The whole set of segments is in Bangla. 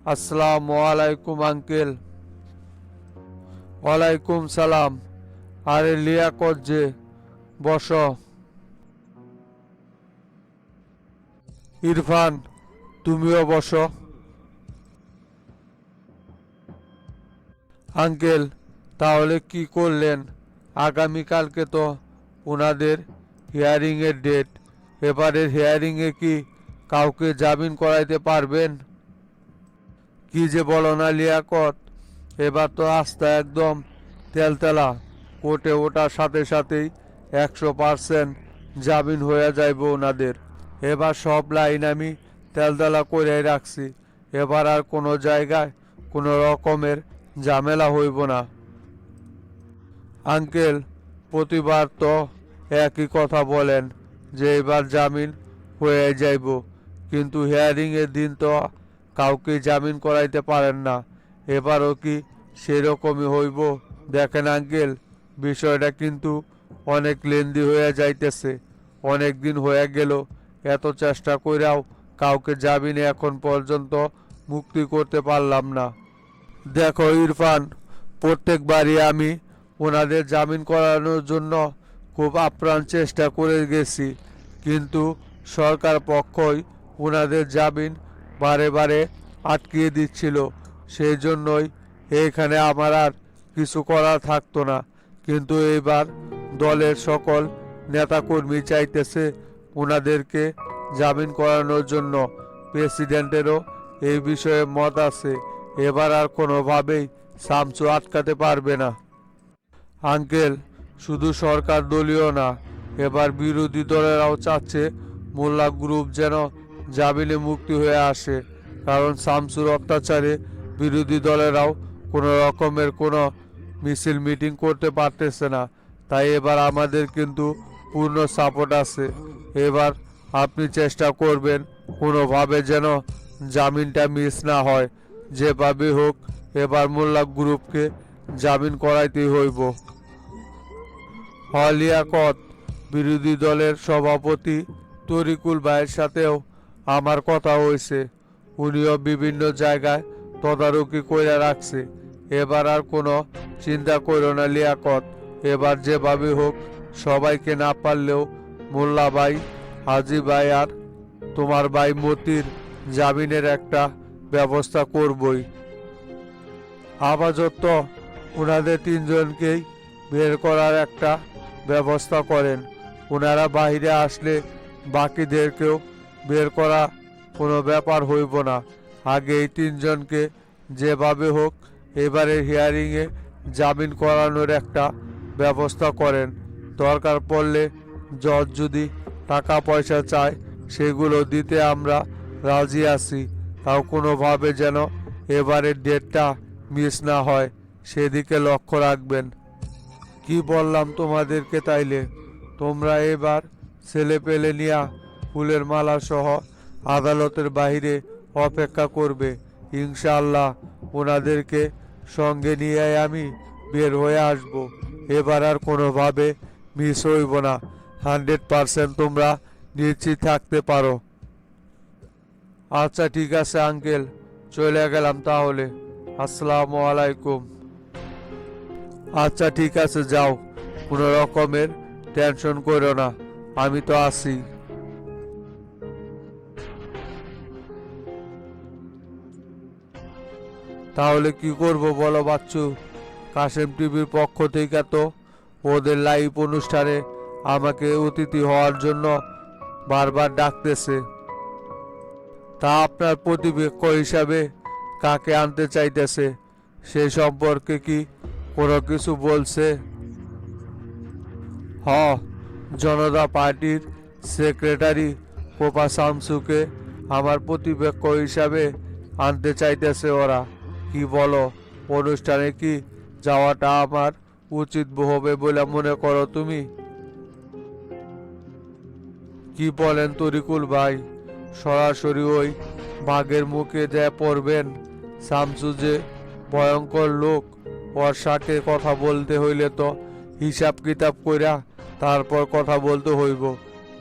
আসসালামু আলাইকুম আঙ্কেল। ওয়ালাইকুম সালাম। আরে লিয়াকত যে, বসো। ইরফান, তুমিও বসো। আঙ্কেল, তাহলে কি করলেন? আগামীকালকে তো ওনাদের হিয়ারিংয়ের ডেট। এবারের হিয়ারিংয়ে কি কাউকে জামিন করাইতে পারবেন? কি যে বলো না লিয়াকত, এবার তো আস্থা একদম তেলতেলা। কোর্টে ওঠার সাথে সাথেই 100% জামিন হয়ে যাইব ওনাদের। এবার সব লাইন আমি তেলতেলা করে রাখছি। এবার আর কোনো জায়গায় কোনো রকমের ঝামেলা হইব না। আঙ্কেল, প্রতিবার তো একই কথা বলেন যে এবার জামিন হয়ে যাইব, কিন্তু হিয়ারিংয়ের দিন তো কাউকে জামিন করাইতে পারেন না। এবারও কি সেরকমই হইব? দেখেন আঙ্কেল, বিষয়টা কিন্তু অনেক লেন্দি হয়ে যাইতেছে। অনেক দিন হয়ে গেল, এত চেষ্টা কইরাও কাউকে জামিনে এখন পর্যন্ত মুক্তি করতে পারলাম না। দেখো ইরফান, প্রত্যেকবারই আমি ওনাদের জামিন করানোর জন্য খুব আপ্রাণ চেষ্টা করে গেছি, কিন্তু সরকার পক্ষই ওনাদের জামিন বারে বারে আটকিয়ে দিচ্ছিল। সেই জন্যই এইখানে আমার আর কিছু করার থাকতো না। কিন্তু এইবার দলের সকল নেতাকর্মী চাইতেছে ওনাদেরকে জামিন করানোর জন্য। প্রেসিডেন্টেরও এই বিষয়ে মত আছে। এবার আর কোনোভাবেই শামসু আটকাতে পারবে না। আঙ্কেল, শুধু সরকার দলীয় না, এবার বিরোধী দলেরাও চাচ্ছে মোল্লা গ্রুপ যেন জামিনে মুক্তি হয়ে আসে। কারণ শামসুর অত্যাচারে বিরোধী দলেরাও কোনো রকমের কোনো মিছিল মিটিং করতে পারতেছে না। তাই এবার আমাদের কিন্তু পূর্ণ সাপোর্ট আছে। এবার আপনি চেষ্টা করবেন কোনোভাবে যেন জামিনটা মিস না হয়। যেভাবে হোক এবার মোল্লা গ্রুপকে জামিন করাইতেই হইব। লিয়াকত, বিরোধী দলের সভাপতি তরিকুল ভাইয়ের সাথেও আমার কথা হয়েছে। উনিও বিভিন্ন জায়গায় তদারকি কইরা রাখছে। এবার আর কোনো চিন্তা করো না লিয়াকত। এবার যেভাবে হোক সবাইকে না পারলেও মোল্লা ভাই, হাজি ভাই আর তোমার ভাই মতির জামিনের একটা ব্যবস্থা করবই। আপাতত ওনাদের তিনজনকেই বের করার একটা ব্যবস্থা করেন। ওনারা বাইরে আসলে বাকিদেরকেও বের করা কোনো ব্যাপার হইব না। আগে এই তিনজনকে যেভাবে হোক এবারের হিয়ারিংয়ে জামিন করানোর একটা ব্যবস্থা করেন। দরকার পড়লে জজ যদি টাকা পয়সা চায় সেগুলো দিতে আমরা রাজি আছি। তাও কোনোভাবে যেন এবারের ডেটটা মিস না হয়, সেদিকে লক্ষ্য রাখবেন। কি বললাম তোমাদেরকে? তাইলে তোমরা এবার ছেলে পেলে নিয়া ফুলের মালা সহ আদালতের বাইরে অপেক্ষা করবে। ইনশাআল্লাহ ওনাদেরকে সঙ্গে নিয়ে আমি বের হয়ে আসব। এবার আর কোনোভাবে মিস হইব না। 100% তোমরা নিশ্চিত থাকতে পারো। আচ্ছা ঠিক আছে আঙ্কেল, চলে গেলাম তাহলে। আসসালামু আলাইকুম। আচ্ছা ঠিক আছে, যাও। কোনো রকমের টেনশন করো না, আমি তো আছি। তাহলে কি করব বলো বাচ্চু? কাশেম টিভির পক্ষ থেকে তো ওদের লাইভ অনুষ্ঠানে আমাকে অতিথি হওয়ার জন্য বারবার ডাকতেছে। তা আপনার প্রতিপক্ষ হিসাবে কাকে আনতে চাইতেছে সে সম্পর্কে কি কোনো কিছু বলছে? হ, জনতা পার্টির সেক্রেটারি কোপা শামসুকে আমার প্রতিপক্ষ হিসাবে আনতে চাইতেছে ওরা। কি বলো, অনুষ্ঠানে কি যাওয়াটা আমার উচিত হবে বলে মনে করো তুমি? কি বলেন তরিকুল ভাই? সরাসরি ওই বাঘের মুখে দেয়া পড়বেন? শামসু যে ভয়ঙ্কর লোক, ওর সাথে কথা বলতে হইলে তো হিসাব কিতাব কইরা তারপর কথা বলতে হইব।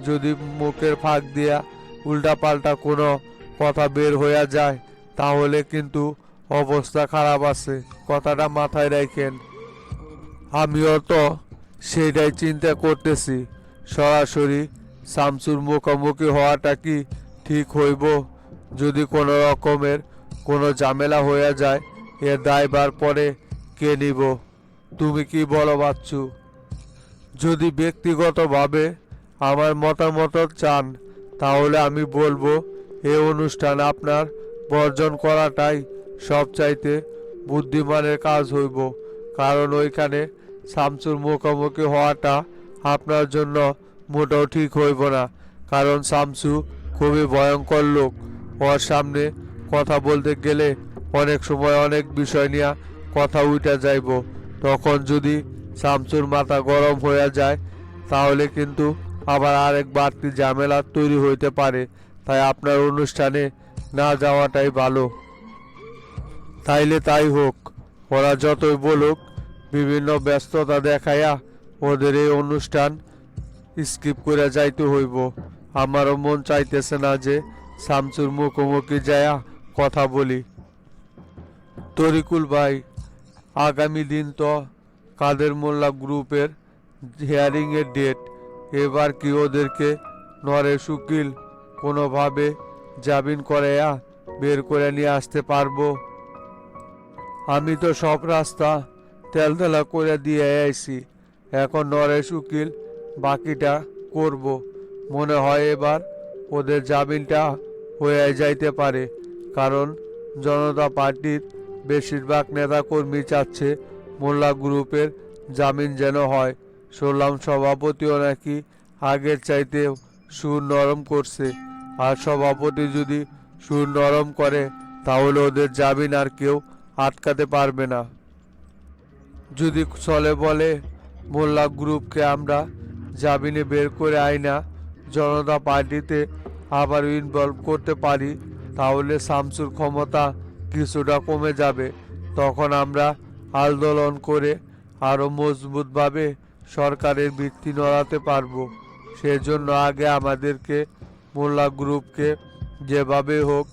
যদি মুখের ফাঁক দিয়া উল্টা পাল্টা কোনো কথা বের হইয়া যায় তাহলে কিন্তু অবস্থা খারাপ আছে, কথাটা মাথায় রাখেন। আমিও তো সেটাই চিন্তা করতেছি, সরাসরি শামসুর মুখোমুখি হওয়াটা কি ঠিক হইব? যদি কোনো রকমের কোনো ঝামেলা হয়ে যায়, এর দায়ভার পরে কে নিব? তুমি কি বলো বাচ্চু? যদি ব্যক্তিগতভাবে আমার মতামত চান, তাহলে আমি বলবো এই অনুষ্ঠান আপনার বর্জন করাটাই সবচাইতে বুদ্ধিমানের কাজ হইব। কারণ ওইখানে শামসুর মুখোমুখি হওয়াটা আপনার জন্য মোটেও ঠিক হইব না। কারণ শামসু খুবই ভয়ঙ্কর লোক। ওর সামনে কথা বলতে গেলে অনেক সময় অনেক বিষয় নিয়ে কথা উঠে যাইব। তখন যদি শামসুর মাথা গরম হয়ে যায়, তাহলে কিন্তু আবার আরেক বাড়তি ঝামেলা তৈরি হইতে পারে। তাই আপনার অনুষ্ঠানে না যাওয়াটাই ভালো। তাইলে তাই হোক, ওরা যতই বলুক, বিভিন্ন ব্যস্ততা দেখাইয়া ওদের এই অনুষ্ঠান স্কিপ করে যাইতে হইব। আমারও মন চাইতেছে না যে শামসুর মুখোমুখি যায়া কথা বলি। তরিকুল ভাই, আগামী দিন তো কাদের মোল্লা গ্রুপের হিয়ারিংয়ের ডেট। এবার কি ওদেরকে নরেশ উকিল কোনোভাবে জামিন করাইয়া বের করে নিয়ে আসতে পারবো? আমি তো সব রাস্তা তেলতেলা করে দিয়ে আইছি, এখন নরেশ উকিল বাকিটা করব। মনে হয় এবার ওদের জামিনটা হয়ে যাইতে পারে, কারণ জনতা পার্টির বেশিরভাগ নেতাকর্মী চাচ্ছে মোল্লা গ্রুপের জামিন যেন হয়। শুনলাম সভাপতিও নাকি আগের চাইতে সুর নরম করছে, আর সভাপতি যদি সুর নরম করে তাহলে ওদের জামিন আর কেউ আটকাতে পারবে না। যদি চলে বলে মোল্লা গ্রুপকে আমরা জামিনে বের করে আইনা জনতা পার্টিতে আবার ইনভলভ করতে পারি, তাহলে শামসুর ক্ষমতা কিছুটা কমে যাবে। তখন আমরা আন্দোলন করে আরও মজবুতভাবে সরকারের ভিত্তি নড়াতে পারবো। সেজন্য আগে আমাদেরকে মোল্লা গ্রুপকে যেভাবে হোক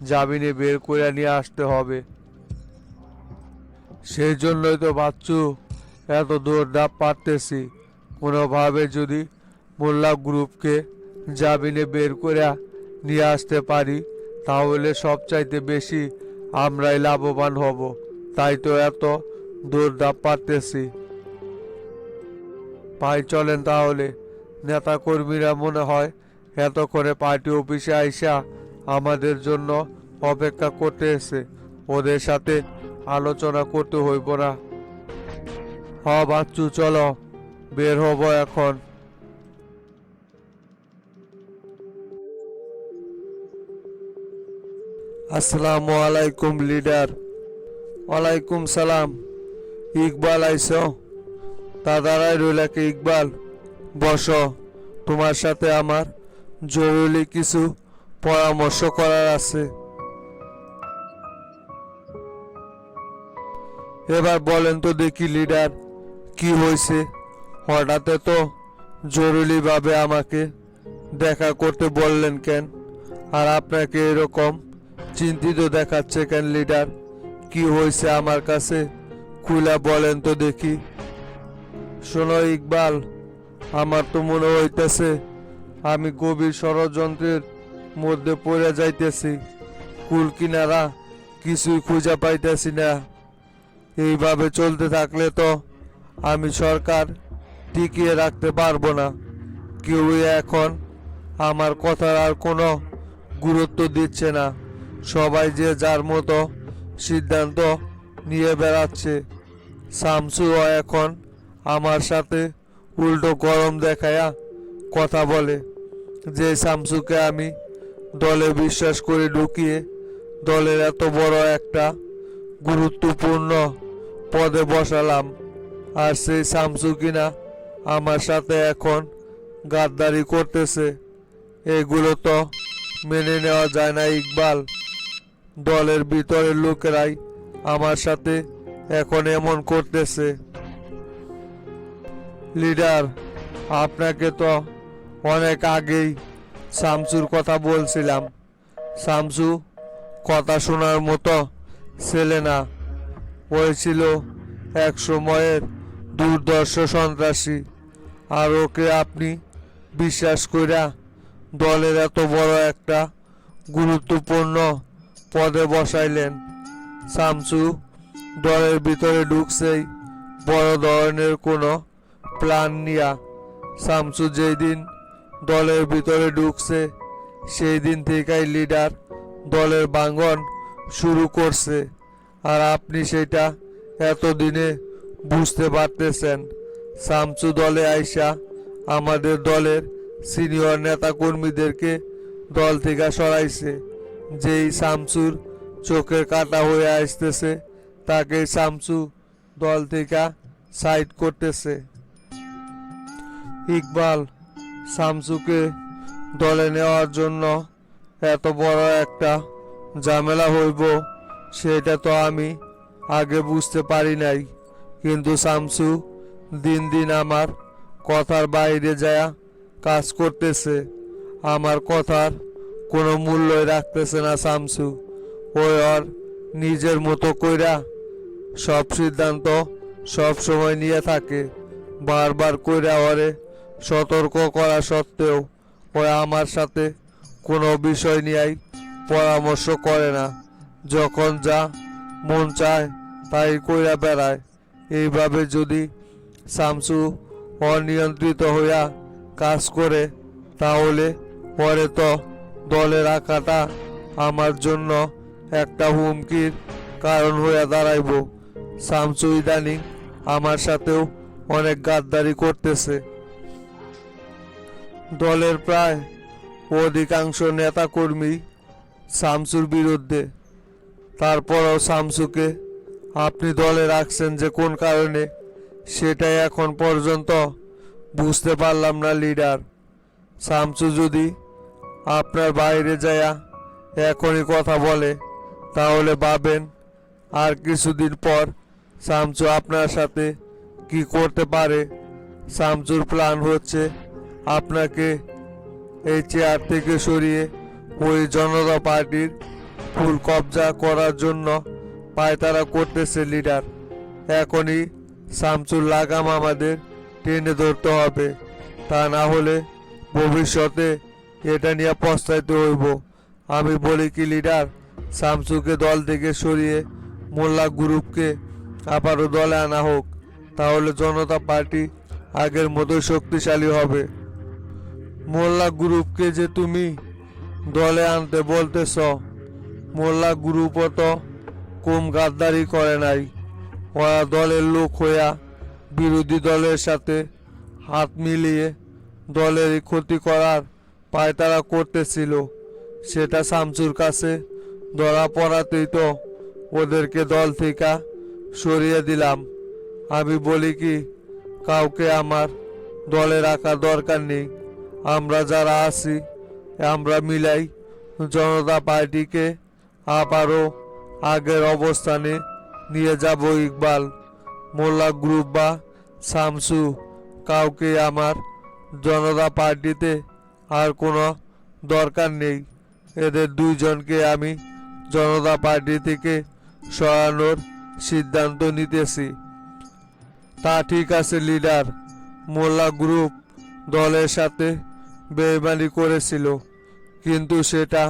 জামিনে বের করে নিয়ে আসতে হবে। সেই জন্যই তো বাচ্চু এত দৌড়ধাপ পারতেছি। কোনোভাবে যদি মোল্লা গ্রুপকে জামিনে বের করে নিয়ে আসতে পারি, তাহলে সবচাইতে বেশি আমরাই লাভবান হব। তাই তো এত দৌড়ধাপ পারতেছি। ভাই চলেন তাহলে, নেতা কর্মীরা মনে হয় এতক্ষণে পার্টি অফিসে আইসা আমাদের জন্য অপেক্ষা করতে এসে, ওদের সাথে আলোচনা করতে হইব না? হ বাচ্চু, চলো বের হব এখন। আসসালামু আলাইকুম লিডার। ওয়ালাইকুম সালাম। ইকবাল আইস? দাদারাই রইলাকে ইকবাল, বসো। তোমার সাথে আমার জরুরি কিছু পরামর্শ করার আছে। এবার বলেন তো দেখি লিডার, কি হয়েছে? হঠাৎ তো জরুরিভাবে আমাকে দেখা করতে বললেন কেন? আর আপনাকে এরকম চিন্তিত দেখাচ্ছে কেন লিডার? কি হয়েছে আমার কাছে খুলে বলেন তো দেখি। শোনো ইকবাল, আমার তো মনে হইতেছে আমি গভীর ষড়যন্ত্রের মধ্যে পড়ে যাইতেছি। কুল কিনারা কিছুই খুঁজে পাইতেছি না। এইভাবে চলতে থাকলে তো আমি সরকার টিকিয়ে রাখতে পারবো না। কেউই এখন আমার কথার আর কোনো গুরুত্ব দিচ্ছে না। সবাই যে যার মতো সিদ্ধান্ত নিয়ে বেড়াচ্ছে। শামসুও এখন আমার সাথে উল্টো গরম দেখায়া কথা বলে। যে শামসুকে আমি দলে বিশ্বাস করে ঢুকিয়ে দলের এত বড় একটা গুরুত্বপূর্ণ পদে বসালাম, আর সেই শামসু কিনা আমার সাথে এখন গাদ্দারি করতেছে। এগুলো তো মেনে নেওয়া যায় না ইকবাল। দলের ভিতরের লোকেরাই আমার সাথে এখন এমন করতেছে। লিডার, আপনাকে তো অনেক আগেই শামসুর কথা বলছিলাম। শামসু কথা শোনার মতো ছেলে না। ওই ছিল এক সময়ের দুর্ধর্ষ সন্ত্রাসী। আর ওকে আপনি বিশ্বাস কইরা দলের এত বড় একটা গুরুত্বপূর্ণ পদে বসাইলেন। শামসু দলের ভিতরে ঢুকছেই বড় ধরনের কোনো প্ল্যান নিয়া। শামসু যেই দিন দলের ভিতরে ঢুকছে সেই দিন থেকেই লিডার দলের ভাঙন শুরু করছে। আর আপনি সেটা এতদিনে বুঝতে পারতেছেন। শামসু দলে আইসা আমাদের দলের সিনিয়র নেতা কর্মীদেরকে দল থেকে সরাইছে। যেই শামসুর চোখের কাটা হয়ে আসতেছে তাকে শামসু দল থেকে সাইড করতেছে। ইকবাল শামসুকে দলে নেওয়ার জন্য এত বড় একটা ঝামেলা হইব সেটা তো আমি আগে বুঝতে পারি নাই। কিন্তু শামসু দিন দিন আমার কথার বাইরে যায় কাজ করতেছে। আমার কথার কোনো মূল্যই রাখতেছে না শামসু। ওই ওর নিজের মতো কইরা সব সিদ্ধান্ত সব সময় নিয়ে থাকে। বারবার কইরা ওরে সতর্ক করা সত্ত্বেও ও আমার সাথে কোনো বিষয় নিয়েই পরামর্শ করে না। যখন যা মন চায় তাই কইরা বেড়ায়। এইভাবে যদি শামসু অনিয়ন্ত্রিত হইয়া কাজ করে তাহলে পরে তো দলে রাখাটা আমার জন্য একটা হুমকির কারণ হইয়া দাঁড়াইব। শামসু ইদানিং আমার সাথেও অনেক গাদ্দারি করতেছে। দলের প্রায় অধিকাংশ নেতাকর্মী শামসুর বিরুদ্ধে। তারপরও শামসুকে আপনি দলে রাখছেন যে কোন কারণে সেটাই এখন পর্যন্ত বুঝতে পারলাম না লিডার। শামসু যদি আপনার বাইরে যায়া এখনই কথা বলে তাহলে ভাবেন আর কিছুদিন পর শামসু আপনার সাথে কি করতে পারে। শামসুর প্ল্যান হচ্ছে আপনাকে এই চেয়ার থেকে সরিয়ে ওই জনতা পার্টির ফুল কবজা করার জন্য পায়তারা করতেছে লিডার। এখনই শামসুর লাগাম আমাদের টেনে ধরতে হবে, তা না হলে ভবিষ্যতে এটা নিয়ে পস্তাইতে হইব। আমি বলি কি লিডার, শামসুকে দল থেকে সরিয়ে মোল্লা গ্রুপকে আবারও দলে আনা হোক, তাহলে জনতা পার্টি আগের মতোই শক্তিশালী হবে। মোল্লা গ্রুপকে যে তুমি দলে আনতে বলতেছ, মোল্লা গ্রুপও তো কম গাদ্দারি করে নাই। ওরা দলের লোক হইয়া বিরোধী দলের সাথে হাত মিলিয়ে দলের ক্ষতি করার পায়তারা করতেছিল। সেটা শামসুর কাছে ধরা পড়াতেই তো ওদেরকে দল থেকে সরিয়ে দিলাম। আমি বলি কি, কাউকে আমার দলে রাখার দরকার নেই। আমরা যারা আছি আমরা মিলাই জনতা পার্টিকে আবারও আগের অবস্থানে নিয়ে যাব। ইকবাল, মোল্লা গ্রুপ বা শামসু, কাউকে আমার জনতা পার্টিতে আর কোনো দরকার নেই। এদের দুইজনকে আমি জনতা পার্টি থেকে সরানোর সিদ্ধান্ত নিতেছি। তা ঠিক আছে লিডার, মোল্লা গ্রুপ দলের সাথে বেইমানি করেছিল, কিন্তু সেটা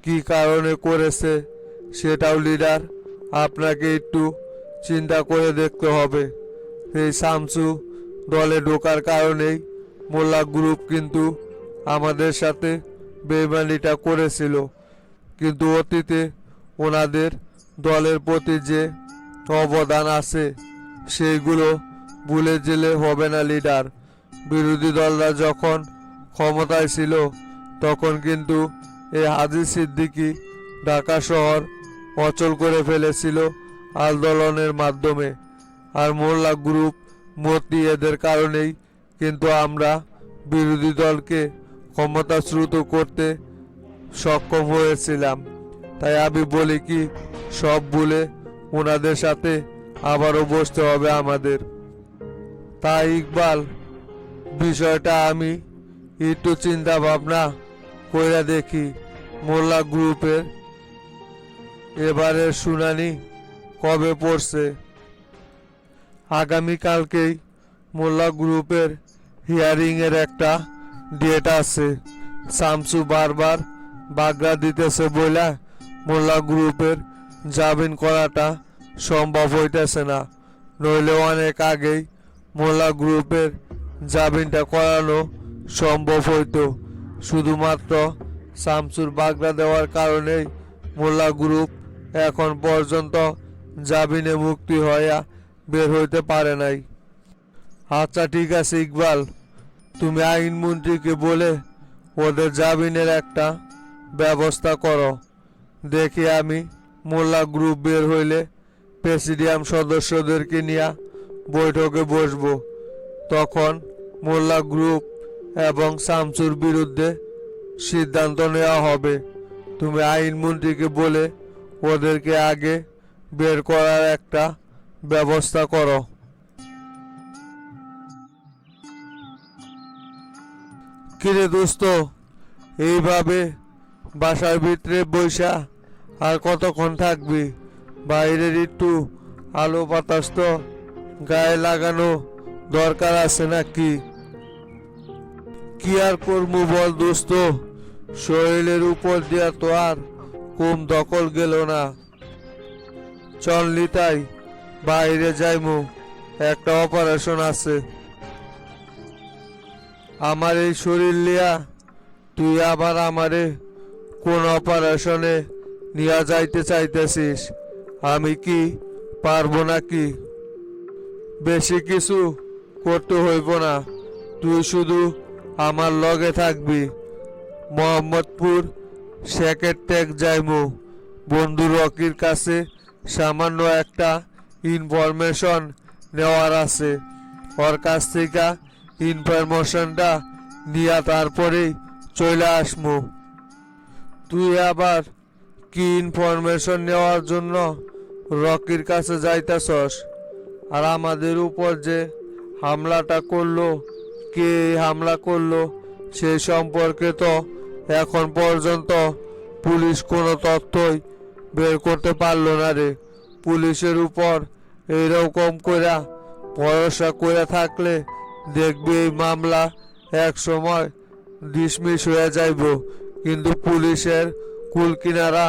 কি কারণে করেছে সেটাও লিডার আপনাকে একটু চিন্তা করে দেখতে হবে। এই শামসু দলে ঢোকার কারণেই মোল্লা গ্রুপ কিন্তু আমাদের সাথে বেইমানিটা করেছিল। কিন্তু অতীতে ওনাদের দলের প্রতি যে অবদান আছে সেইগুলো ভুলে গেলে হবে না লিডার। বিরোধী দলরা যখন ক্ষমতায় ছিল তখন কিন্তু এই হাজী সিদ্দিকী ঢাকা শহর অচল করে ফেলেছিল আন্দোলনের মাধ্যমে। আর মোল্লা গ্রুপ মতি এদের কারণেই কিন্তু আমরা বিরোধী দলকে ক্ষমতাচ্যুত করতে সক্ষম হয়েছিলাম। তাই আমি বলি কি, সব ভুলে ওনাদের সাথে আবারও বসতে হবে আমাদের। তাই ইকবাল, বিষয়টা আমি একটু চিন্তা ভাবনা কইরা দেখি। মোল্লা গ্রুপের এবারের শুনানি কবে পড়ছে? আগামীকালকেই মোল্লা গ্রুপের হিয়ারিং এর একটা ডেট আছে। শামসু বারবার বাগড়া দিতেছে বইলা মোল্লা গ্রুপের জামিন করাটা সম্ভব হইতেছে না, নইলে অনেক আগেই মোল্লা গ্রুপের জামিনটা করানো সম্ভব হইতো। শুধুমাত্র শামসুর বাগড়া দেওয়ার কারণেই মোল্লা গ্রুপ এখন পর্যন্ত জামিনে মুক্তি হইয়া বের হইতে পারে নাই। আচ্ছা ঠিক আছে ইকবাল, তুমি আইনমন্ত্রীকে বলে ওদের জামিনের একটা ব্যবস্থা করো। দেখি আমি মোল্লা গ্রুপ বের হইলে প্রেসিডিয়াম সদস্যদেরকে নিয়ে বৈঠকে বসবো। তখন মোল্লা গ্রুপ এবং শামসুর বিরুদ্ধে সিদ্ধান্ত নেওয়া হবে। তুমি আইনমন্ত্রীকে বলে ওদেরকে আগে বের করার একটা ব্যবস্থা করো। কিরে দোস্ত, এইভাবে বাসার ভিতরে বৈশা আর কতক্ষণ থাকবি? বাইরের একটু আলো বাতাস তো গায়ে লাগানো দরকার আছে নাকি? কি আর করবো বল দোস্ত, শরীরের উপর দিয়া তো আর কম দখল গেল না। চললি তাই বাইরে যাইমু, একটা অপারেশন আছে। আমার এই শরীর লিয়া তুই আবার আমারে কোন অপারেশনে নিয়ে যাইতে চাইতেছিস? আমি কি পারবো নাকি? বেশি কিছু করতে হইব না, তুই শুধু আমার লগে থাকবি। মোহাম্মদপুর সেকেন্ড টেক যাইমু, বন্ধু রকির কাছে সামান্য একটা ইনফরমেশন নেওয়ার আছে। ওর কাছ থেকে ইনফরমেশনটা নিয়ে তারপরেই চলে আসমু। তুই আবার কি ইনফরমেশন নেওয়ার জন্য রকির কাছে যাইতাছস? আর আমাদের উপর যে হামলাটা করলো, কে হামলা করলো সেই সম্পর্কে তো এখন পর্যন্ত পুলিশ কোনো তথ্যই বের করতে পারলো না রে। পুলিশের উপর এইরকম করে ভরসা করে থাকলে দেখবি এই মামলা এক সময় ডিসমিস হয়ে যাইব, কিন্তু পুলিশের কুল কিনারা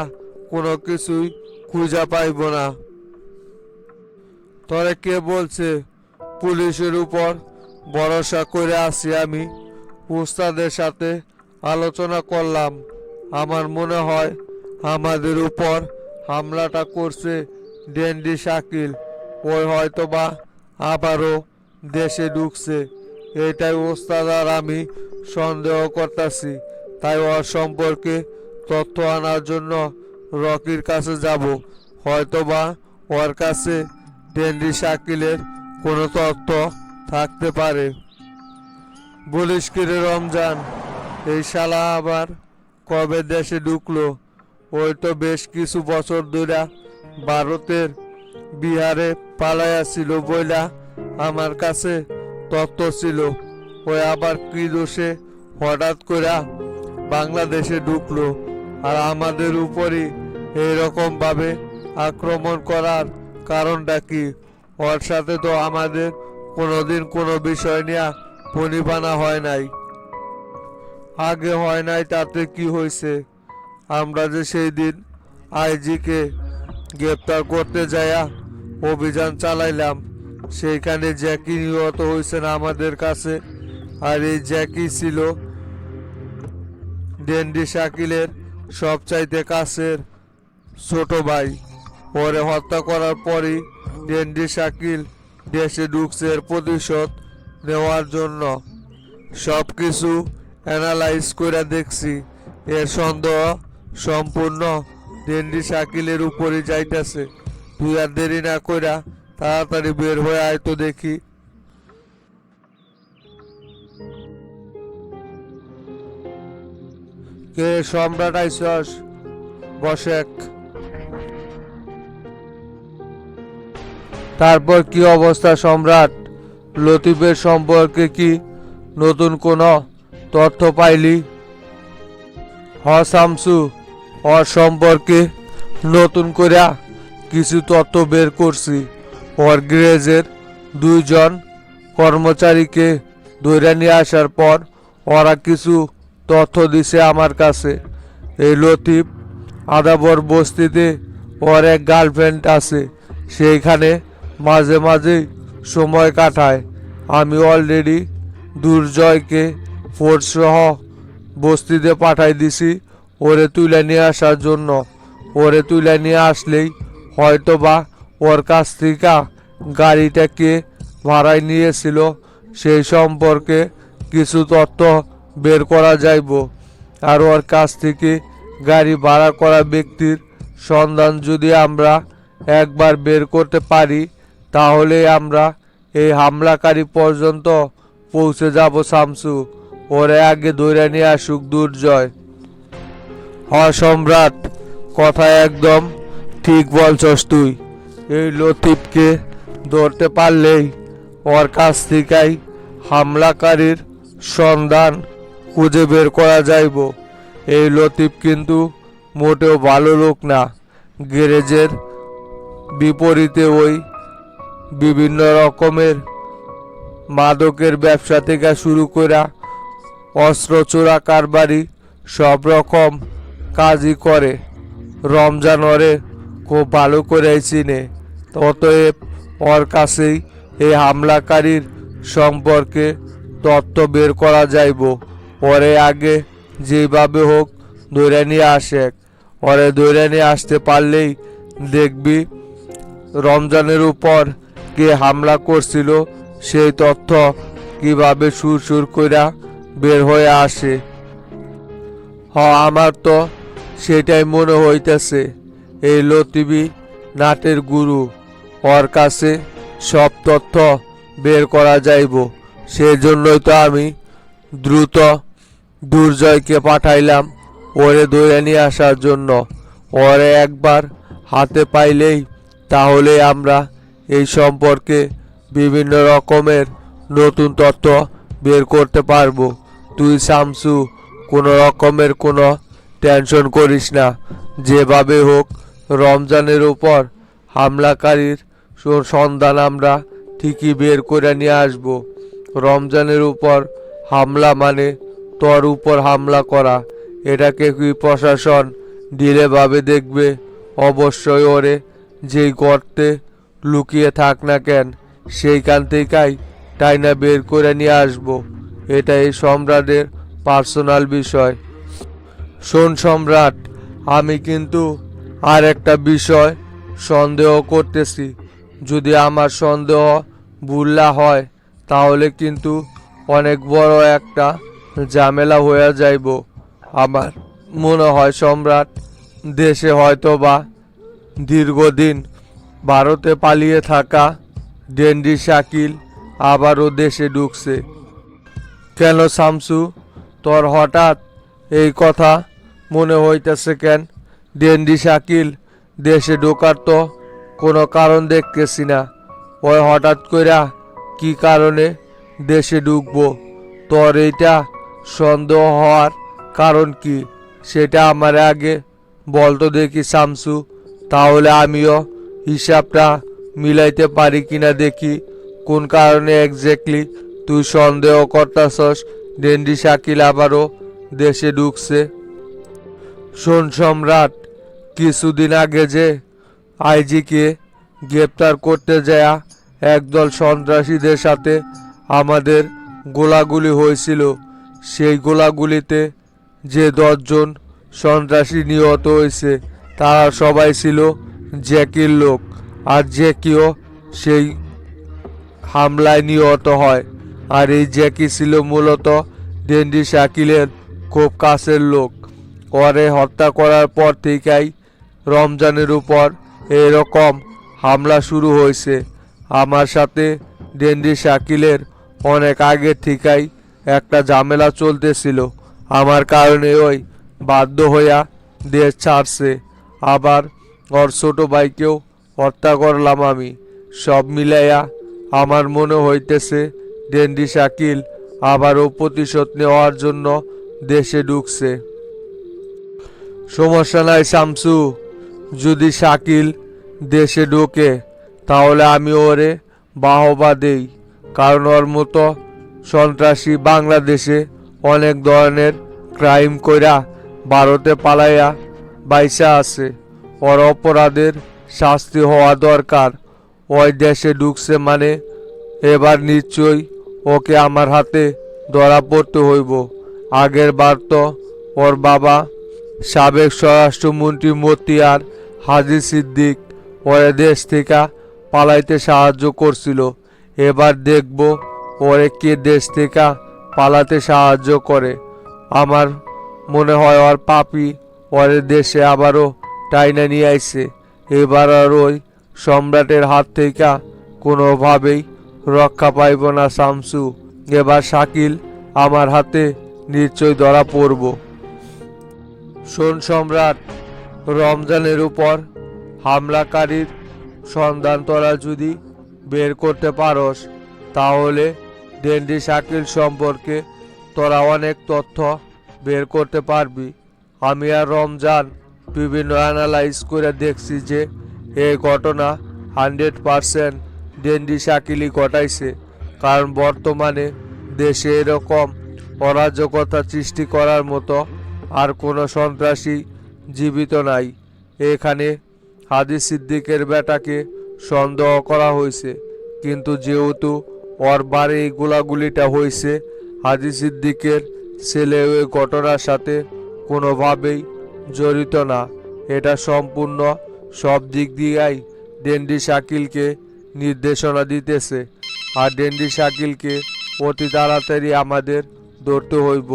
কোনো কিছুই খুঁজে পাইব না। তরে কে বলছে পুলিশের উপর ভরসা করে আছি? আমি উস্তাদের সাথে আলোচনা করলাম, আমার মনে হয় আমাদের উপর হামলাটা করছে ডেন্ডি শাকিল। ওই হয়তোবা আবারও দেশে ঢুকছে, এটাই ওস্তাদ আর আমি সন্দেহ করতেছি। তাই ওর সম্পর্কে তথ্য আনার জন্য রকির কাছে যাব। হয়তোবা ওর কাছে ডেন্ডি শাকিলের কোনো তথ্য থাকতে পারে। বলিস কি রে রমজান, এই শালা আবার কবে দেশে ঢুকলো? ওই তো বেশ কিছু বছর ধরে ভারতের বিহারে পালাইয়া ছিল বইলা আমার কাছে তথ্য ছিল। ওই আবার কি দোষে হঠাৎ করে বাংলাদেশে ঢুকলো আর আমাদের উপরই এইরকম ভাবে আক্রমণ করার কারণটা কি? ওর সাথে তো আমাদের কোনোদিন কোনো বিষয় নিয়ে পরিবানা হয় নাই। আগে হয় নাই তাতে কি হয়েছে? আমরা যে সেই দিন আইজিকে গ্রেপ্তার করতে যাইয়া অভিযান চালাইলাম, সেইখানে জ্যাকি নিহত হয়েছেন আমাদের কাছে। আর এই জ্যাকি ছিল ডেন্ডি শাকিলের সবচাইতে কাছের ছোট ভাই। ওরে হত্যা করার পরই ডেন্ডি শাকিল দেশে ঢুকছে এর প্রতিশোধ নেওয়ার জন্য। সব কিছু অ্যানালাইজ করে দেখছি, এর সন্দেহ সম্পূর্ণ ডেন্ডি শাকিলের উপরই যাইতেছে। তুই আর দেরি না কইরা তাড়াতাড়ি বের হয়ে আয় তো দেখি। কে সম্রাট আইসস? বসেক। তারপর কি অবস্থা সম্রাট? লতিফের সম্পর্কে কি নতুন কোনো তথ্য পাইলি? হ শামসু, ওর সম্পর্কে নতুন করে কিছু তথ্য বের করছি। ওর গ্যারেজের 2 জন কর্মচারীকে ধরে নিয়ে আসার পর ওরা কিছু তথ্য দিছে আমার কাছে। এই লতিফ আদাবর বস্তিতে ওর এক গার্লফ্রেন্ড আছে, সেইখানে মাঝে মাঝেই সময় কাটায়। আমি অলরেডি দুর্জয়কে ফোর্স সহ বস্তিতে পাঠাই দিছি ওরে তুলে নিয়ে আসার জন্য। ওরে তুলে নিয়ে আসলেই হয়তোবা ওর কাছ থেকে গাড়িটাকে ভাড়ায় নিয়েছিল সেই সম্পর্কে কিছু তথ্য বের করা যাইব। আর ওর কাছ থেকে গাড়ি ভাড়া করা ব্যক্তির সন্ধান যদি আমরা একবার বের করতে পারি, তাহলে আমরা এই হামলাকারী পর্যন্ত পৌঁছে যাব শামসু। ওরে আগে ধরে নিয়ে আসুক দুর্জয়। সম্রাট, কথা একদম ঠিক বলছস তুই। এই লতিফকে ধরতে পারলেই ওর কাছ থেকেই হামলাকারীর সন্ধান খুঁজে বের করা যাইব। এই লতিফ কিন্তু মোটেও ভালো লোক না। গ্যারেজের বিপরীতে ওই বিভিন্ন রকমের মাদকের ব্যবসা থেকে শুরু করে অস্ত্র চোরা কারবারি সব রকম কাজই করে। রমজান ওরে খুব ভালো করে চিনে, অতএব ওর কাছেই এই হামলাকারীর সম্পর্কে তথ্য বের করা যাইব। ওরে আগে যেভাবে হোক ধরে নিয়ে আসে। ওরে ধরে নিয়ে আসতে পারলেই দেখবি রমজানের উপর কে হামলা করছিল সেই তথ্য কিভাবে সুর কইরা বের হয়ে আসে। আমার তো সেটাই মনে হইতেছে। এই লতিফই নাটের গুরু, ওর কাছে সব তথ্য বের করা যাইব। সেজন্যই তো আমি দ্রুত দুর্জয়কে পাঠাইলাম ওরে ধরে নিয়ে আসার জন্য। ওরে একবার হাতে পাইলেই তাহলে আমরা এই সম্পর্কে বিভিন্ন রকমের নতুন তথ্য বের করতে পারবো। তুই শামসু কোনো রকমের কোনো টেনশন করিস না। যেভাবে হোক রমজানের উপর হামলাকারীর সন্ধান আমরা ঠিকই বের করে নিয়ে আসব। রমজানের উপর হামলা মানে তোর উপর হামলা করা। এটাকে কি প্রশাসন ঢিলেভাবে দেখবে? অবশ্যই ওরে যেই গর্তে লুকিয়ে থাক না কেন সেইখান থেকেই টাইনা বের করে নিয়ে আসব। এটা এই সম্রাটের পার্সোনাল বিষয়। শোন সম্রাট, আমি কিন্তু আর একটা বিষয় সন্দেহ করতেছি। যদি আমার সন্দেহ ভুল হয় তাহলে কিন্তু অনেক বড় একটা ঝামেলা হয়ে যাইব। আমার মনে হয় সম্রাট দেশে হয়তোবা দীর্ঘদিন ভারতে পালিয়ে থাকা ডেন্ডি শাকিল আবারও দেশে ঢুকছে। কেন শামসু, তোর হঠাৎ এই কথা মনে হইতেছে কেন? ডেন্ডি শাকিল দেশে ঢোকার তো কোনো কারণ দেখতেছি না। ওই হঠাৎ কইরা কি কারণে দেশে ঢুকবো? তোর এইটা সন্দেহ হওয়ার কারণ কি সেটা আমার আগে বলতো দেখি শামসু, তাহলে আমিও হিসাবটা মিলাইতে পারি কিনা দেখি কোন কারণে এক্স্যাক্টলি তুই সন্দেহ করতাছস ডেন্ডি শাকিল আবারও দেশে ঢুকছে। শোন সম্রাট, কিছুদিন আগে যে আইজিকে গ্রেপ্তার করতে যায়া একদল সন্ত্রাসীদের সাথে আমাদের গোলাগুলি হয়েছিল, সেই গোলাগুলিতে যে 10 জন সন্ত্রাসী নিহত হয়েছে তারা সবাই ছিল জ্যাকির লোক। আর জ্যাকিও সেই হামলায় নিহত হয়। আর এই জ্যাকি ছিল মূলত ডেন্ডি শাকিলের খুব কাছের লোক। ওরে হত্যা করার পর থেকেই রমজানের উপর এরকম হামলা শুরু হয়েছে। আমার সাথে ডেন্ডি শাকিলের অনেক আগে থেকেই একটা ঝামেলা চলতেছিল। আমার কারণে ওই বাধ্য হইয়া দেশ ছাড়ছে। আবার ওর ছোট ভাইকেও হত্যা করলাম আমি। সব মিলাইয়া আমার মনে হইতেছে ডেন্ডি শাকিল আবারও প্রতিশোধ নেওয়ার জন্য দেশে ঢুকছে। সমস্যা নাই শামসু, যদি শাকিল দেশে ঢোকে তাহলে আমি ওরে বাহবা দেই, কারণ ওর মতো সন্ত্রাসী বাংলাদেশে অনেক ধরনের ক্রাইম কইরা ভারতে পালাইয়া বাইসা আছে। ওর অপরাধের শাস্তি হওয়া দরকার। ওই দেশে ঢুকছে মানে এবার নিশ্চয়ই ওকে আমার হাতে ধরা পড়তে হইব। আগের বার তো ওর বাবা সাবেক স্বরাষ্ট্রমন্ত্রী মতিয়ার হাজী সিদ্দিক ওরে দেশ থেকে পালাইতে সাহায্য করছিল। এবার দেখব ওরে কে দেশ থেকে পালাতে সাহায্য করে। আমার মনে হয় ওর পাপি ওরে দেশে আবারও টাইনা নিয়ে আইছে। এবার আর ওই সম্রাটের হাত থেকে কোনোভাবেই রক্ষা পাইব না শামসু। এবার শাকিল আমার হাতে নিশ্চয় ধরা পড়ব। শোন সম্রাট, রমজানের উপর হামলাকারীর সন্ধান তোরা যদি বের করতে পারস তাহলে ডেন্ডি শাকিল সম্পর্কে তোরা অনেক তথ্য বের করতে পারবি। আমি আর রমজান বিভিন্ন অ্যানালাইজ করে দেখছি যে এই ঘটনা 100% ডেন্ডি শাকিলই ঘটাইছে, কারণ বর্তমানে দেশে এরকম অরাজকতা সৃষ্টি করার মতো আর কোনো সন্ত্রাসী জীবিত নাই। এখানে হাজী সিদ্দিকের বেটাকে সন্দেহ করা হয়েছে, কিন্তু যেহেতু ওর বাড়ি এই গোলাগুলিটা হয়েছে, হাজী সিদ্দিকের ছেলে ওই ঘটনার সাথে কোনোভাবেই জড়িত না। এটা সম্পূর্ণ সব দিক দিয়েই ডেন্ডি শাকিলকে নির্দেশনা দিতেছে, আর ডেন্ডি শাকিলকে অতি তাড়াতাড়ি আমাদের ধরতে হইব,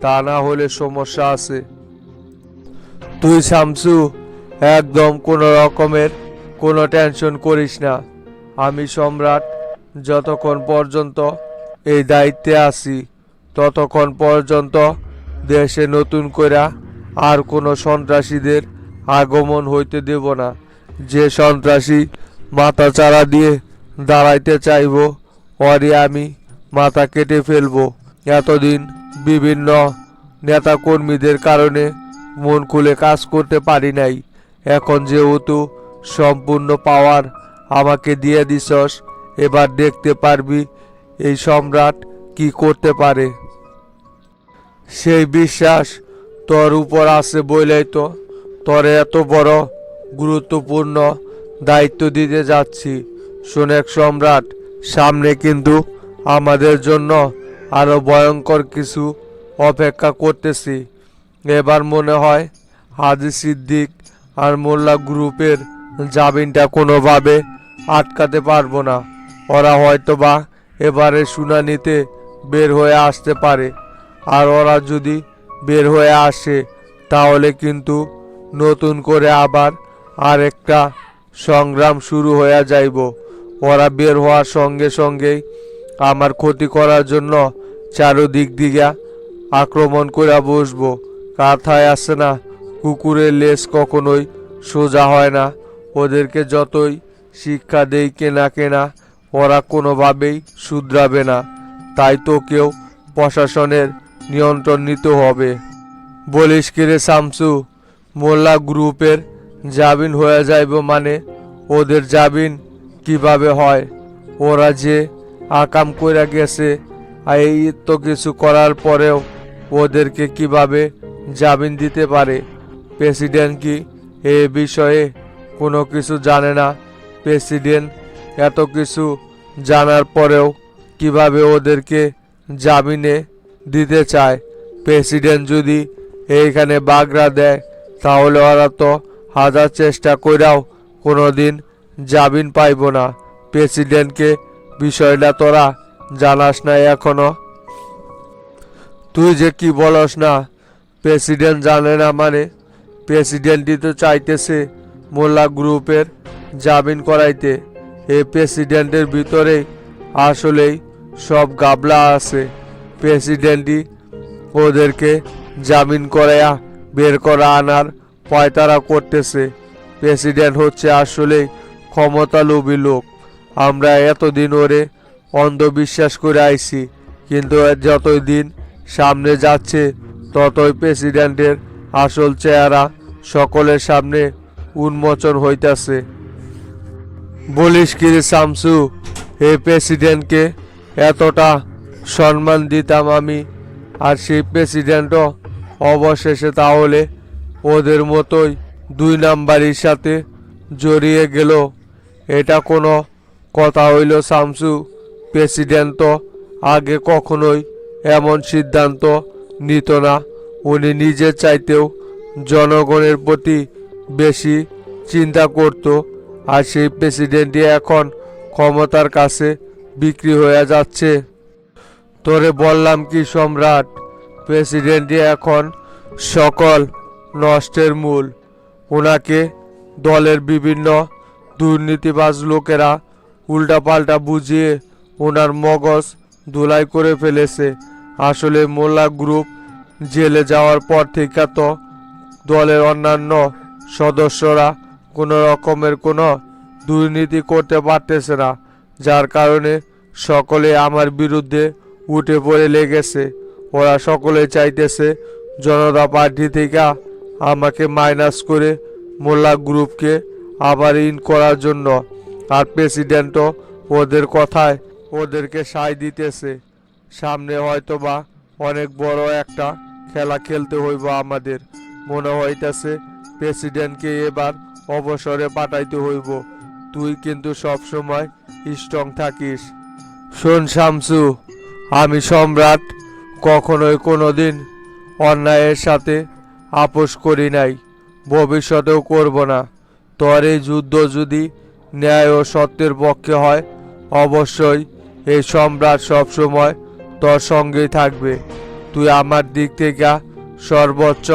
তা না হলে সমস্যা আছে। তুই শামসু একদম কোনো রকমের কোনো টেনশন করিস না। আমি সম্রাট যতক্ষণ পর্যন্ত এই দায়িত্বে আছি ততক্ষণ পর্যন্ত দেশে নতুন করে আর কোনো সন্ত্রাসীদের আগমন হইতে দেব না। যে সন্ত্রাসী মাথা চারা দিয়ে দাঁড়াইতে চাইব ওরই আমি মাথা কেটে ফেলব। এতদিন বিভিন্ন নেতাকর্মীদের কারণে মন খুলে কাজ করতে পারি নাই, এখন যেহেতু সম্পূর্ণ পাওয়ার আমাকে দিয়ে দিছস, এবার দেখতে পারবি এই সম্রাট কি করতে পারে। সেই বিশ্বাস তোর উপর আছে বলেই তো তোর এত বড় গুরুত্বপূর্ণ দায়িত্ব দিতে যাচ্ছি। শোনেক সম্রাট, সামনে কিন্তু আমাদের জন্য আরো ভয়ঙ্কর কিছু অপেক্ষা করতেছি। এবার মনে হয় হাজী সিদ্দিক আর মোল্লা গ্রুপের জামিনটা কোনোভাবে আটকাতে পারবো না। ওরা হয়তোবা এবারে শুনানিতে বের হয়ে আসতে পারে, আর ওরা যদি বের হয়ে আসে তাহলে কিন্তু নতুন করে আবার আরেকটা সংগ্রাম শুরু হয়ে যাইব। ওরা বের হওয়ার সঙ্গে সঙ্গেই আমার ক্ষতি করার জন্য চারদিক দিকে আক্রমণ করে বসবো। কথায় আছে না, কুকুরের লেজ কখনোই সোজা হয় না। ওদেরকে যতই শিক্ষা দেই কেনা কেনা ওরা কোনোভাবেই শুধরাবে না। তাই তোকেও প্রশাসনের নিয়ন্ত্রণ নিতে হবে। বলিস কি রে শামসু, মোল্লা গ্রুপের জামিন হয়ে যাইব মানে ওদের জামিন কিভাবে হয়? ওরা যে আকাম কইরা গেছে, আর এই তো কিছু করার পরেও ওদেরকে কিভাবে জামিন দিতে পারে? প্রেসিডেন্ট কি এ বিষয়ে কোনো কিছু জানে না? প্রেসিডেন্ট এত কিছু জানার পরেও কিভাবে ওদেরকে জামিনে দিতে চায়? প্রেসিডেন্ট যদি এইখানে বাগড়া দেয় তাহলে ওরা তো হাজার চেষ্টা কইরাও কোনোদিন জামিন পাইব না। প্রেসিডেন্টকে বিষয়টা তোরা জানাস না এখনো? তুই যে কি বলস না, প্রেসিডেন্ট জানে না মানে? প্রেসিডেন্টই তো চাইতেছে মোল্লা গ্রুপের জামিন করাইতে। এই প্রেসিডেন্টের ভিতরে আসলেই সব গাবলা আছে। প্রেসিডেন্টই ওদেরকে জামিন করাইয়া বের করা আনার পয়তারা করতেছে। প্রেসিডেন্ট হচ্ছে আসলেই ক্ষমতালোভী লোক। আমরা এতদিন ওরে অন্ধবিশ্বাস করে আইছি, কিন্তু যতই দিন সামনে যাচ্ছে ততই প্রেসিডেন্টের আসল চেহারা সকলের সামনে উন্মোচন হইতাছে। বলিস কি রে শামসু, এই প্রেসিডেন্টকে এতটা সম্মান দিতাম আমি, আর সেই প্রেসিডেন্টও অবশেষে তাহলে ওদের মতোই দুই নাম্বারির সাথে জড়িয়ে গেল। এটা কোনো কথা হইল শামসু? প্রেসিডেন্ট তো আগে কখনোই এমন সিদ্ধান্ত নিত না। উনি নিজের চাইতেও জনগণের প্রতি বেশি চিন্তা করত, আর সেই প্রেসিডেন্টই এখন ক্ষমতার কাছে বিক্রি হয়ে যাচ্ছে। তোরে বললাম কি সম্রাট, প্রেসিডেন্টই এখন সকল নষ্টের মূল। ওনাকে দলের বিভিন্ন দুর্নীতিবাজ লোকেরা উল্টাপাল্টা বুঝিয়ে ওনার মগজ ধুলাই করে ফেলেছে। আসলে মোল্লা গ্রুপ জেলে যাওয়ার পর থেকে তো দলের অন্যান্য সদস্যরা কোনো রকমের কোনো দুর্নীতি করতে পারতেছে না, যার কারণে সকলে আমার বিরুদ্ধে উঠে পড়ে লেগেছে। ওরা সকলে চাইতেছে জনতা পার্টি থেকে আমাকে মাইনাস করে মোল্লা গ্রুপকে আবার ইন করার জন্য। আর প্রেসিডেন্টও ওদের কথায় ওদেরকে সায় দিতেছে। সামনে হয়তোবা অনেক বড় একটা খেলা খেলতে হইব আমাদের। মনে হইতেছে প্রেসিডেন্টকে এবার অবসরে পাঠাইতে হইব। তুই কিন্তু সব সময় স্ট্রং থাকিস। শোন শামসু, আমি সম্রাট কখনোই কোনোদিন অন্যায়ের সাথে আপোষ করি নাই, ভবিষ্যতেও করব না। তোর এই যুদ্ধ যদি ন্যায় ও সত্যের পক্ষে হয়, অবশ্যই এই সম্রাট সবসময় তোর সঙ্গেই থাকবে। তুই আমার দিক থেকে সর্বোচ্চ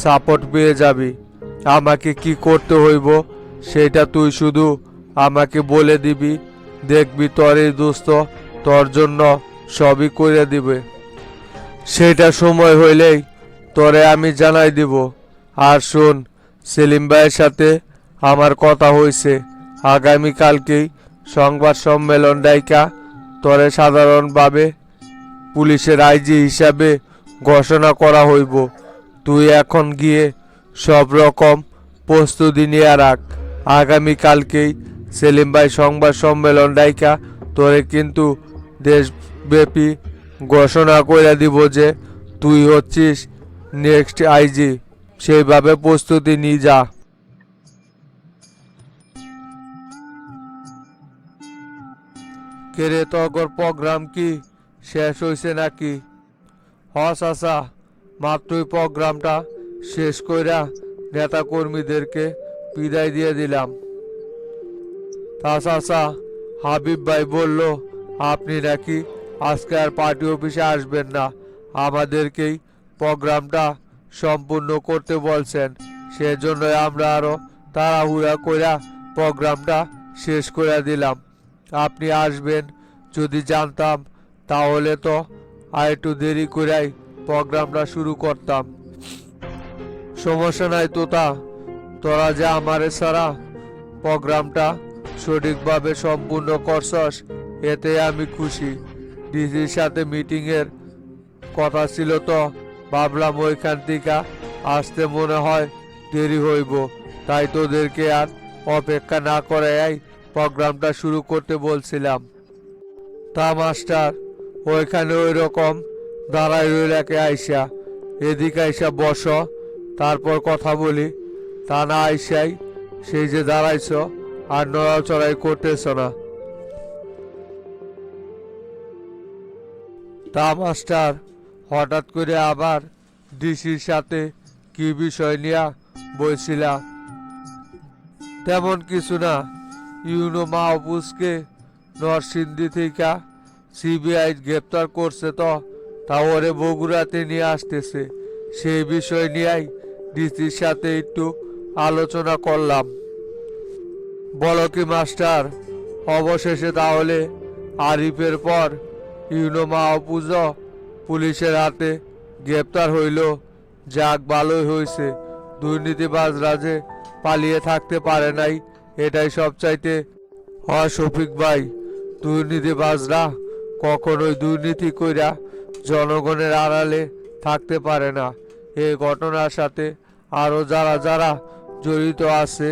সাপোর্ট পেয়ে যাবি। আমাকে কি করতে হইব সেটা তুই শুধু আমাকে বলে দিবি, দেখবি তোর এই দোস্ত তোর জন্য সবই করে দিবে। সেটা সময় হইলেই তোরে আমি জানাই দিব। আর শোন, সেলিম ভাইয়ের সাথে আমার কথা হয়েছে, আগামীকালকেই সংবাদ সম্মেলন ডাইকা তোরে সাধারণভাবে পুলিশের আইজি হিসাবে ঘোষণা করা হইব। তুই এখন গিয়ে সব রকম প্রস্তুতি নিয়ে রাখ। আগামীকালকেই সেলিম ভাই সংবাদ সম্মেলন ডাইকা তোরে কিন্তু দেশব্যাপী ঘোষণা করে দিব যে তুই হচ্ছিস নেক্সট আইজি। সেইভাবে প্রস্তুতি নিয়ে যা। কেরে তগর প্রোগ্রাম কি শেষ হয়েছে নাকি? চাচা, মাত্রই প্রোগ্রামটা শেষ কইরা নেতা কর্মীদেরকে বিদায় দিয়ে দিলাম। তা চাচা, হাবিব ভাই বলল আপনি নাকি আজকে আর পার্টি অফিসে আসবেন না, আমাদেরকেই প্রোগ্রামটা সম্পূর্ণ করতে বলছেন। সেজন্য আমরা আরো তাড়াহুড়া কইরা প্রোগ্রামটা শেষ করে দিলাম। আপনি আসবেন যদি জানতাম তাহলে তো আর একটু দেরি করেই প্রোগ্রামটা শুরু করতাম। সমস্যা নাই তোতা, তোরা যে আমারে ছাড়া প্রোগ্রামটা সঠিকভাবে সম্পূর্ণ করছস এতে আমি খুশি। ডিসির সাথে মিটিংয়ের কথা ছিল তো ভাবলাম ওইখান থেকে আসতে মনে হয় দেরি হইব, তাই তোদেরকে আর অপেক্ষা না করে প্রোগ্রামটা শুরু করতে বলছিলাম। তা মাস্টার, ওইখানে ওই রকম দাঁড়াই রইলাকে আইসা, এদিকে আইসা বস, তারপর কথা বলি। তা না আইসাই সেই যে দাঁড়াইছ আর নড়াচড়াই করতেছ না। তা মাস্টার, হঠাৎ করে আবার ডিসির সাথে কি বিষয় নিয়ে বলছিলাম? তেমন কিছু না, ইউনো মাহবুজকে নরসিংদী থেকে সিবিআই গ্রেপ্তার করছে তো, তা ওরে বগুড়াতে নিয়ে আসতেছে। সেই বিষয় নিয়েই ডিসির সাথে একটু আলোচনা করলাম। বলো কি মাস্টার, অবশেষে তাহলে আরিফের পর ইউনো মাহবুজ পুলিশের হাতে গ্রেপ্তার হইল? যাক, ভালোই হয়েছে। দুর্নীতিবাজরা যে পালিয়ে থাকতে পারে নাই, এটাই সবচাইতে। হয় শফিক ভাই, দুর্নীতিবাজরা কখনোই দুর্নীতি কইরা জনগণের আড়ালে থাকতে পারে না। এই ঘটনার সাথে আরো যারা যারা জড়িত আছে,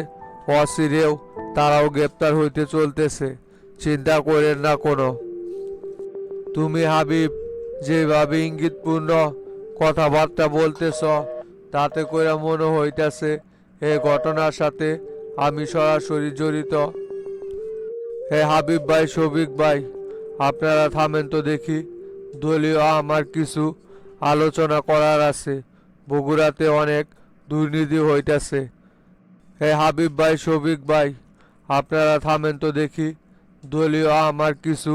অচিরেও তারাও গ্রেপ্তার হইতে চলতেছে। চিন্তা করেন না কোনো। তুমি হাবিব যেভাবে ইঙ্গিতপূর্ণ কথাবার্তা বলতেছ, তাতে করে মনে হইতাছে এই ঘটনার সাথে আমি সরাসরি জড়িত। হে হাবিব ভাই, শফিক ভাই, আপনারা থামেন তো দেখি। দলীয় আমার কিছু আলোচনা করার আছে। বগুড়াতে অনেক দুর্নীতি হইতাছে। হে হাবিব ভাই, শফিক ভাই, আপনারা থামেন তো দেখি। দলীয় আমার কিছু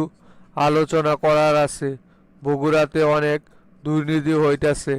আলোচনা করার আছে। বগুড়াতে অনেক দুর্নীতি হইতাছে।